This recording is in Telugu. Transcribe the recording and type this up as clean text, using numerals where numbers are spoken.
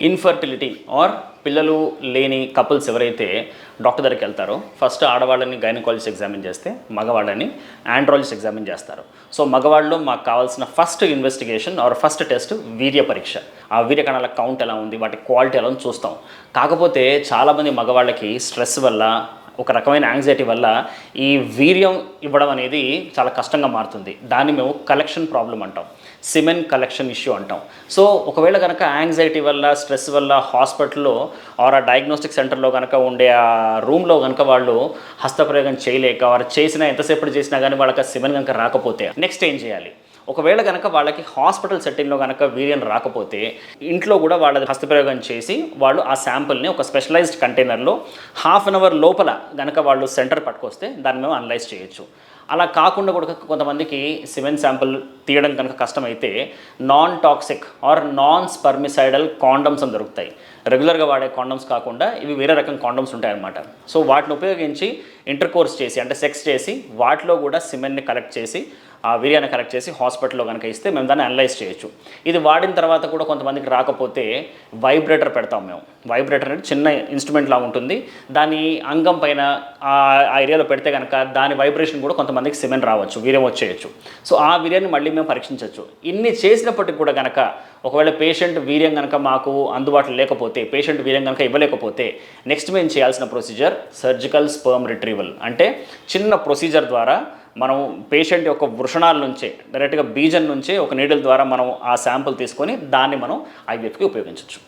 ఇన్ఫర్టిలిటీ ఆర్ పిల్లలు లేని కపుల్స్ ఎవరైతే డాక్టర్ దగ్గరికి వెళ్తారో ఫస్ట్ ఆడవాళ్ళని గైనకాలజిస్ట్ ఎగ్జామిన్ చేస్తే మగవాళ్ళని ఆండ్రాలజిస్ట్ ఎగ్జామిన్ చేస్తారు. సో మగవాళ్ళలో మాకు కావాల్సిన first investigation or first test వీర్య పరీక్ష. ఆ వీర్య కణాల కౌంట్ ఎలా ఉంది, వాటి క్వాలిటీ ఎలా ఉంది చూస్తాం. కాకపోతే చాలామంది మగవాళ్ళకి స్ట్రెస్ వల్ల, ఒక రకమైన యాంగ్జైటీ వల్ల ఈ వీర్యం ఇవ్వడం అనేది చాలా కష్టంగా మారుతుంది. దాన్ని మేము కలెక్షన్ ప్రాబ్లం అంటాం, సిమెన్ కలెక్షన్ ఇష్యూ అంటాం. సో ఒకవేళ కనుక యాంగ్జైటీ వల్ల, స్ట్రెస్ వల్ల హాస్పిటల్లో ఆర్ ఆ డయాగ్నోస్టిక్ సెంటర్లో కనుక ఉండే ఆ రూమ్లో కనుక వాళ్ళు హస్తప్రయోగం చేయలేక, వారు చేసినా ఎంతసేపు చేసినా కానీ వాళ్ళకి సిమెన్ కనుక రాకపోతే నెక్స్ట్ ఏం చేయాలి? ఒకవేళ కనుక వాళ్ళకి హాస్పిటల్ సెట్టింగ్లో కనుక వీర్యం రాకపోతే ఇంట్లో కూడా వాళ్ళ హస్తప్రయోగం చేసి వాళ్ళు ఆ శాంపుల్ని ఒక స్పెషలైజ్డ్ కంటైనర్లో హాఫ్ అన్ అవర్ లోపల కనుక వాళ్ళు సెంటర్ పట్టుకొస్తే దాన్ని మేము అనలైజ్ చేయొచ్చు. అలా కాకుండా కూడా కొంతమందికి సిమెన్ శాంపుల్ తీయడం కనుక కష్టమైతే non toxic or non spermicidal condoms అని దొరుకుతాయి. రెగ్యులర్గా వాడే కాండమ్స్ కాకుండా ఇవి వేరే రకం కాండమ్స్ ఉంటాయన్నమాట. సో వాటిని ఉపయోగించి ఇంటర్కోర్స్ చేసి, అంటే సెక్స్ చేసి, వాటిలో కూడా సిమెన్ని కలెక్ట్ చేసి, ఆ వీర్యాన్ని కలెక్ట్ చేసి హాస్పిటల్లో కనుక ఇస్తే మేము దాన్ని అనలైజ్ చేయొచ్చు. ఇది వాడిన తర్వాత కూడా కొంతమందికి రాకపోతే వైబ్రేటర్ పెడతాం మేము. వైబ్రేటర్ అనేది చిన్న ఇన్స్ట్రుమెంట్ లా ఉంటుంది. దాని అంగం పైన ఆ ఏరియాలో పెడితే కనుక దాని వైబ్రేషన్ కూడా కొంతమందికి సిమెన్ రావచ్చు, వీర్యం వచ్చేయచ్చు. సో ఆ వీర్యాన్ని మళ్ళీ మేము పరీక్షించవచ్చు. ఇన్ని చేసినప్పటికీ కూడా కనుక ఒకవేళ పేషెంట్ వీర్యం కనుక మాకు అందుబాటులో లేకపోతే, పేషెంట్ వీర్యం కనుక ఇవ్వలేకపోతే నెక్స్ట్ మేము చేయాల్సిన ప్రొసీజర్ సర్జికల్ స్పర్మ్ రిట్రీవల్. అంటే చిన్న ప్రొసీజర్ ద్వారా మనం పేషెంట్ యొక్క వృషణాల నుంచే, డైరెక్ట్గా బీజం నుంచే ఒక నీడిల్ ద్వారా మనం ఆ శాంపుల్ తీసుకొని దాన్ని మనం ఐవీఎఫ్కి ఉపయోగించవచ్చు.